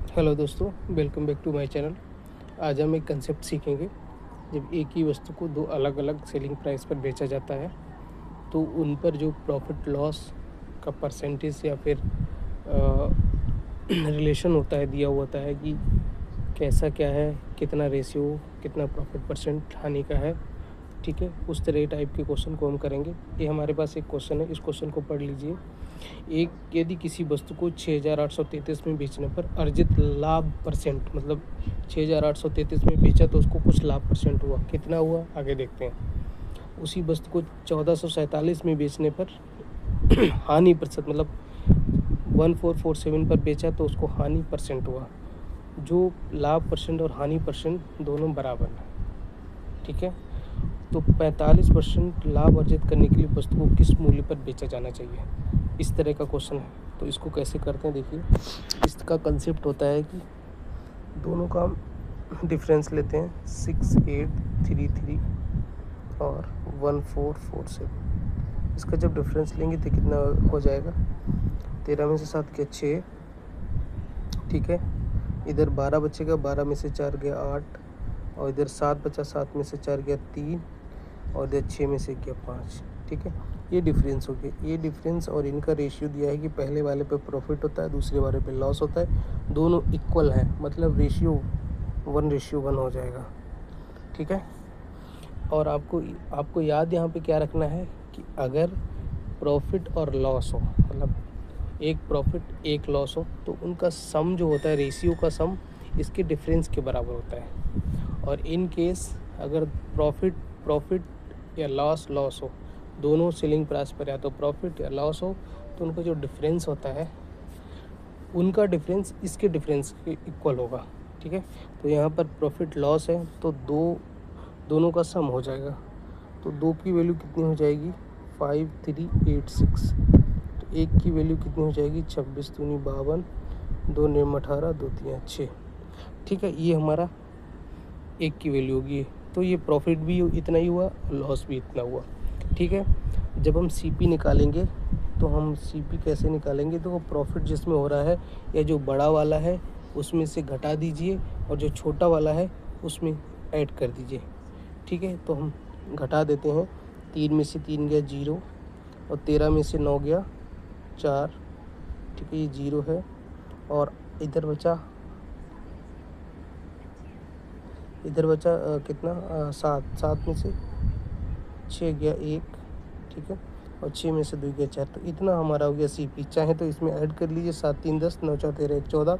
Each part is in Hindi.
हेलो दोस्तों, welcome back to my channel. आज हम एक कंसेप्ट सीखेंगे। जब एक ही वस्तु को दो अलग अलग सेलिंग प्राइस पर बेचा जाता है तो उन पर जो प्रॉफिट लॉस का परसेंटेज या फिर रिलेशन होता है, दिया हुआ होता है कि कैसा क्या है, कितना रेशियो, कितना प्रॉफिट परसेंट हानि का है। ठीक है, उस तरह टाइप के क्वेश्चन को हम करेंगे। ये हमारे पास एक क्वेश्चन है, इस क्वेश्चन को पढ़ लीजिए। यदि किसी वस्तु को 6,833 में बेचने पर अर्जित लाभ परसेंट, मतलब 6,833 में बेचा तो उसको कुछ लाभ परसेंट हुआ, कितना हुआ आगे देखते हैं। उसी वस्तु को 1,447 में बेचने पर हानि प्रतिशत, मतलब 1447 पर बेचा तो उसको हानि परसेंट हुआ। जो लाभ परसेंट और हानि परसेंट दोनों बराबर हैं। ठीक है, तो 45% लाभ अर्जित करने के लिए वस्तु को किस मूल्य पर बेचा जाना चाहिए, इस तरह का क्वेश्चन है। तो इसको कैसे करते हैं देखिए। इसका कंसेप्ट होता है कि दोनों का हम डिफरेंस लेते हैं, 6833 और 1447। इसका जब डिफरेंस लेंगे तो कितना हो जाएगा, 13 में से 7 गया 6। ठीक है, इधर 12 बचेगा, 12 में से 4 गया 8, और इधर 7 बचा, 7 में से 4 गया 3, और इधर 6 में से गया 5। ठीक है, ये डिफरेंस हो गया। ये डिफरेंस और इनका रेशियो दिया है कि पहले वाले पे प्रॉफिट होता है, दूसरे वाले पे लॉस होता है। दोनों इक्वल हैं, मतलब रेशियो 1:1 हो जाएगा। ठीक है, और आपको याद यहाँ पे क्या रखना है कि अगर प्रॉफिट और लॉस हो, मतलब एक प्रॉफिट एक लॉस हो, तो उनका सम जो होता है, रेशियो का सम इसके डिफरेंस के बराबर होता है। और इन केस अगर प्रॉफिट या लॉस हो, दोनों सेलिंग प्राइस पर या तो प्रॉफिट या लॉस हो, तो उनका जो डिफरेंस होता है, उनका डिफरेंस इसके डिफरेंस के इक्वल होगा। ठीक है, तो यहाँ पर प्रॉफिट लॉस है तो दोनों का सम हो जाएगा। तो 2 की वैल्यू कितनी हो जाएगी, 5386। तो 1 की वैल्यू कितनी हो जाएगी, 26 दूनी 52, 2 नियम 18, 2 3 6। ठीक है, ये हमारा 1 की वैल्यू होगी। तो ये प्रॉफिट भी इतना ही हुआ, लॉस भी इतना हुआ। ठीक है, जब हम सीपी निकालेंगे तो हम सीपी कैसे निकालेंगे, तो वो प्रॉफिट जिसमें हो रहा है या जो बड़ा वाला है उसमें से घटा दीजिए, और जो छोटा वाला है उसमें ऐड कर दीजिए। ठीक है, तो हम घटा देते हैं। 3 में से 3 गया 0, और 13 में से 9 गया 4। ठीक है, ये 0 है, और इधर बचा कितना, 7 में से 6 गया 1। ठीक है, और 6 में से 2 गया 4। तो इतना हमारा हो गया सीपी। चाहे तो इसमें ऐड कर लीजिए, 7 3 10, 9 4 13 1 14,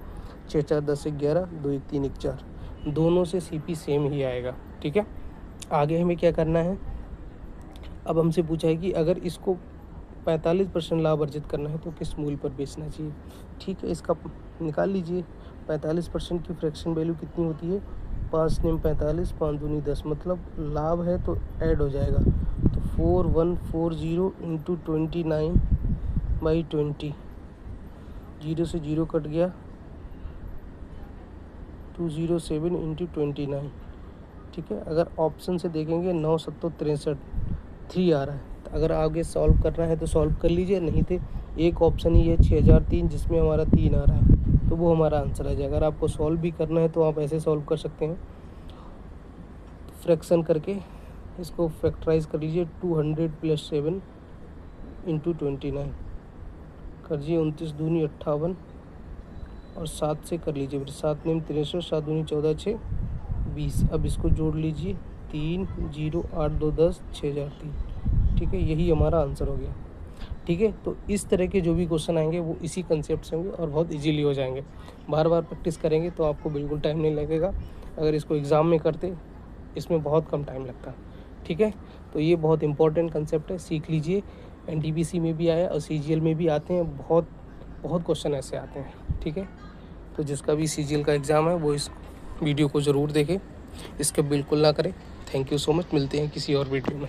6 4 10 1 11, 2 1 3 1 4। दोनों से सीपी सेम ही आएगा। ठीक है, आगे हमें क्या करना है। अब हमसे पूछा है कि अगर इसको 45% लाभ अर्जित करना है तो किस मूल्य पर बेचना चाहिए। ठीक है, इसका निकाल लीजिए। 45% की फ्रैक्शन वैल्यू कितनी होती है, 5 नियम 45, 5 दूनी 10, मतलब लाभ है तो ऐड हो जाएगा। तो 4140 इंटू 29/20, 0 से 0 कट गया, 207 इंटू 29। ठीक है, अगर ऑप्शन से देखेंगे 9 7 63 3 आ रहा है। तो अगर आगे सॉल्व करना है तो सॉल्व कर लीजिए, नहीं तो एक ऑप्शन ही है 6003 जिसमें हमारा 3 आ रहा है, तो वो हमारा आंसर आ जाएगा। अगर आपको सॉल्व भी करना है तो आप ऐसे सॉल्व कर सकते हैं, फ्रैक्शन करके इसको फैक्टराइज कर लीजिए। 200 + 7 इंटू 29 कर लीजिए, 29 दूनी 58, और 7 से कर लीजिए फिर, 7 नियम 63, 7 दूनी 14 6 20। अब इसको जोड़ लीजिए, 3 0 8 2 10 6003। ठीक है, यही हमारा आंसर हो गया। ठीक है, तो इस तरह के जो भी क्वेश्चन आएंगे वो इसी कंसेप्ट से होंगे और बहुत इजीली हो जाएंगे। बार बार प्रैक्टिस करेंगे तो आपको बिल्कुल टाइम नहीं लगेगा। अगर इसको एग्ज़ाम में करते, इसमें बहुत कम टाइम लगता। ठीक है, तो ये बहुत इंपॉर्टेंट कंसेप्ट है, सीख लीजिए। एनटीपीसी में भी आया और सीजीएल में भी आते हैं, बहुत बहुत क्वेश्चन ऐसे आते हैं। ठीक है, तो जिसका भी सीजीएल का एग्ज़ाम है वो इस वीडियो को ज़रूर देखें, इसके बिल्कुल ना करें। थैंक यू सो मच, मिलते हैं किसी और वीडियो में।